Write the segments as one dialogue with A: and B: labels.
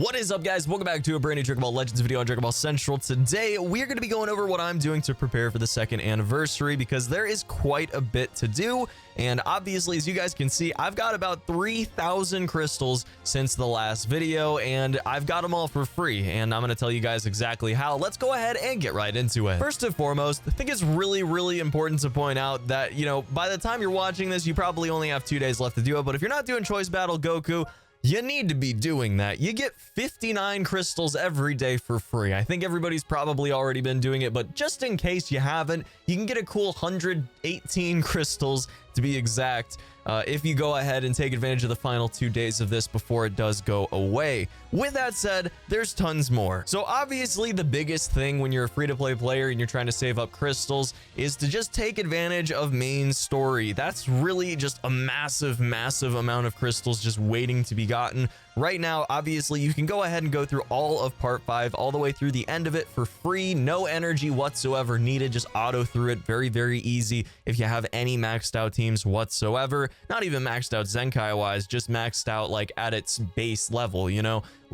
A: What is up, guys? Welcome back to a brand new Dragon Ball Legends video on Dragon Ball Central. Today, we're going to be going over what I'm doing to prepare for the second anniversary because there is quite a bit to do. And obviously, as you guys can see, I've got about 3,000 crystals since the last video, and I've got them all for free. And I'm going to tell you guys exactly how. Let's go ahead and get right into it. First and foremost, I think it's really important to point out that, by the time you're watching this, you probably only have 2 days left to do it. But if you're not doing Choice Battle Goku, you need to be doing that. You get 59 crystals every day for free. I think everybody's probably already been doing it, but just in case you haven't, you can get a cool 118 crystals to be exact if you go ahead and take advantage of the final 2 days of this before it does go away. With that said, there's tons more. So obviously the biggest thing when you're a free-to-play player and you're trying to save up crystals is to just take advantage of main story. That's really just a massive amount of crystals just waiting to be gotten. Right now, obviously, you can go ahead and go through all of part 5 all the way through the end of it for free. No energy whatsoever needed. Just auto through it. Very easy if you have any maxed out teams whatsoever. Not even maxed out Zenkai wise, just maxed out like at its base level,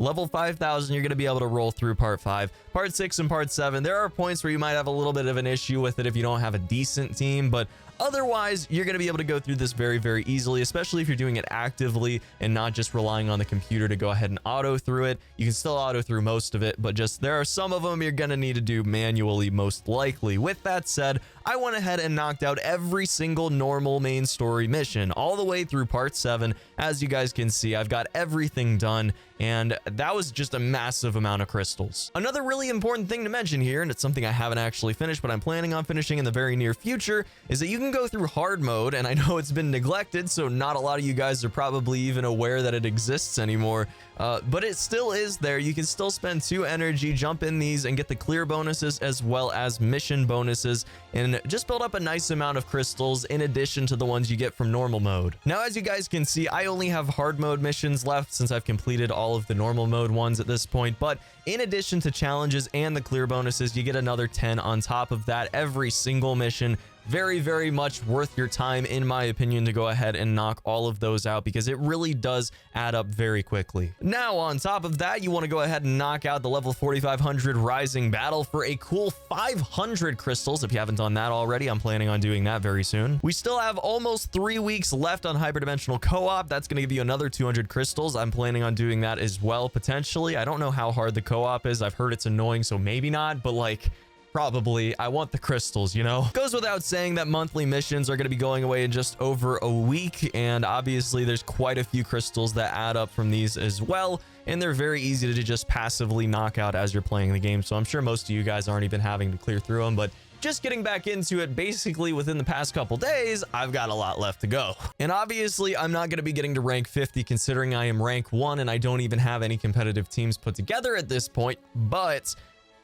A: Level 5,000, you're going to be able to roll through part 5. Part 6 and part 7, there are points where you might have a little bit of an issue with it if you don't have a decent team, but otherwise, you're going to be able to go through this very easily, especially if you're doing it actively and not just relying on the computer to go ahead and auto through it. You can still auto through most of it, but just there are some of them you're going to need to do manually most likely. With that said, I went ahead and knocked out every single normal main story mission all the way through part 7. As you guys can see, I've got everything done, and that was just a massive amount of crystals. Another really important thing to mention here, and it's something I haven't actually finished, but I'm planning on finishing in the very near future, is that you can go through hard mode, and I know it's been neglected, so not a lot of you guys are probably even aware that it exists anymore, but it still is there. You can still spend 2 energy, jump in these, and get the clear bonuses as well as mission bonuses, and just build up a nice amount of crystals in addition to the ones you get from normal mode. Now, as you guys can see, I only have hard mode missions left since I've completed all of the normal mode ones at this point, but in addition to challenges and the clear bonuses, you get another 10 on top of that every single mission. Very much worth your time, in my opinion, to go ahead and knock all of those out because it really does add up very quickly. Now, on top of that, you want to go ahead and knock out the level 4500 Rising Battle for a cool 500 crystals. If you haven't done that already, I'm planning on doing that very soon. We still have almost 3 weeks left on Hyperdimensional Co-op. That's going to give you another 200 crystals. I'm planning on doing that as well, potentially. I don't know how hard the co-op is. I've heard it's annoying, so maybe not, but like, probably. I want the crystals, Goes without saying that monthly missions are going to be going away in just over a week, and obviously there's quite a few crystals that add up from these as well, and they're very easy to just passively knock out as you're playing the game, so I'm sure most of you guys aren't even having to clear through them, but just getting back into it basically within the past couple days, I've got a lot left to go. And obviously, I'm not going to be getting to rank 50 considering I am rank 1 and I don't even have any competitive teams put together at this point, but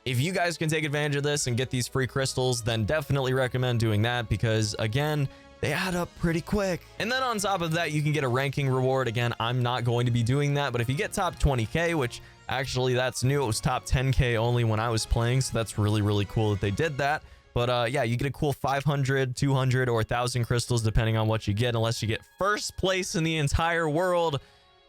A: if you guys can take advantage of this and get these free crystals, then definitely recommend doing that because, again, they add up pretty quick. And then on top of that, you can get a ranking reward. Again, I'm not going to be doing that, but if you get top 20k, which actually that's new, it was top 10k only when I was playing, so that's really cool that they did that. But yeah, you get a cool 500, 200, or 1,000 crystals depending on what you get, unless you get first place in the entire world.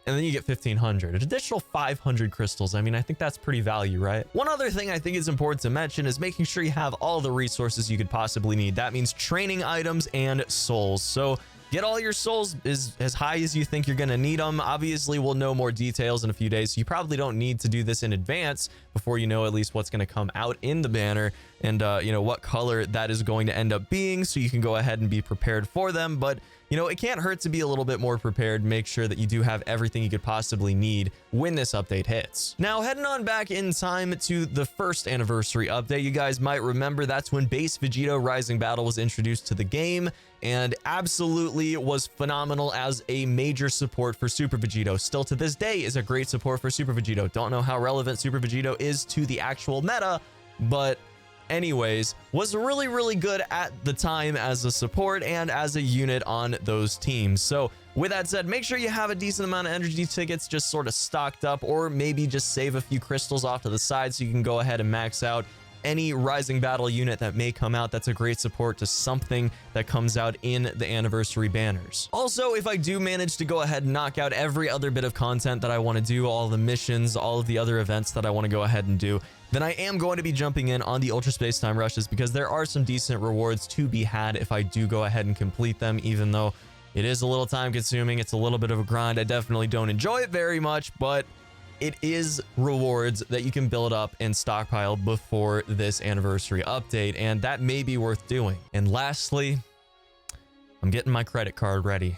A: And then you get 1,500, an additional 500 crystals. I mean, I think that's pretty value, right? One other thing I think is important to mention is making sure you have all the resources you could possibly need. That means training items and souls. So get all your souls as high as you think you're going to need them. Obviously, we'll know more details in a few days, so you probably don't need to do this in advance before you know at least what's going to come out in the banner and, what color that is going to end up being, so you can go ahead and be prepared for them. But, it can't hurt to be a little bit more prepared. Make sure that you do have everything you could possibly need when this update hits. Now, heading on back in time to the first anniversary update, you guys might remember that's when base Vegito Rising Battle was introduced to the game, and absolutely was phenomenal as a major support for Super Vegito. Still to this day is a great support for Super Vegito. Don't know how relevant Super Vegito is to the actual meta, but anyways, was really good at the time as a support and as a unit on those teams. So with that said, make sure you have a decent amount of energy tickets just sort of stocked up, or maybe just save a few crystals off to the side so you can go ahead and max out any Rising Battle unit that may come out. That's a great support to something that comes out in the anniversary banners. Also, if I do manage to go ahead and knock out every other bit of content that I want to do, all the missions, all of the other events that I want to go ahead and do, then I am going to be jumping in on the Ultra Space Time Rushes, because there are some decent rewards to be had if I do go ahead and complete them, even though it is a little time consuming. It's a little bit of a grind. I definitely don't enjoy it very much, but it is rewards that you can build up and stockpile before this anniversary update, and that may be worth doing. And lastly, I'm getting my credit card ready.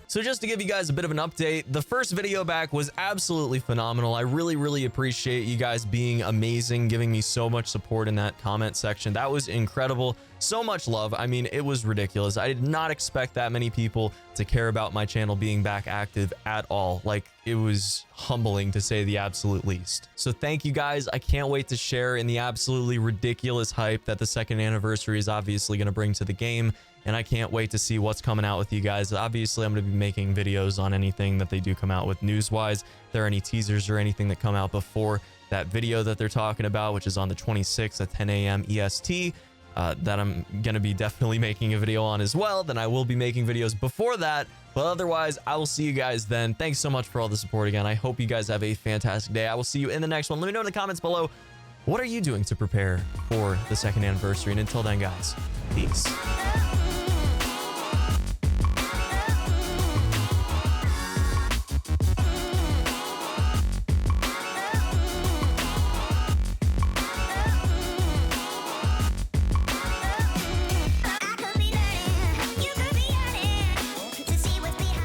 A: So just to give you guys a bit of an update, the first video back was absolutely phenomenal. I really appreciate you guys being amazing, giving me so much support in that comment section. That was incredible. So much love. I mean, it was ridiculous. I did not expect that many people to care about my channel being back active at all. Like, it was humbling to say the absolute least. So thank you guys. I can't wait to share in the absolutely ridiculous hype that the second anniversary is obviously going to bring to the game. And I can't wait to see what's coming out with you guys. Obviously, I'm going to be making videos on anything that they do come out with news-wise. If there are any teasers or anything that come out before that video that they're talking about, which is on the 26th at 10 a.m. EST, that I'm going to be definitely making a video on as well, then I will be making videos before that. But otherwise, I will see you guys then. Thanks so much for all the support again. I hope you guys have a fantastic day. I will see you in the next one. Let me know in the comments below, what are you doing to prepare for the second anniversary? And until then, guys, peace.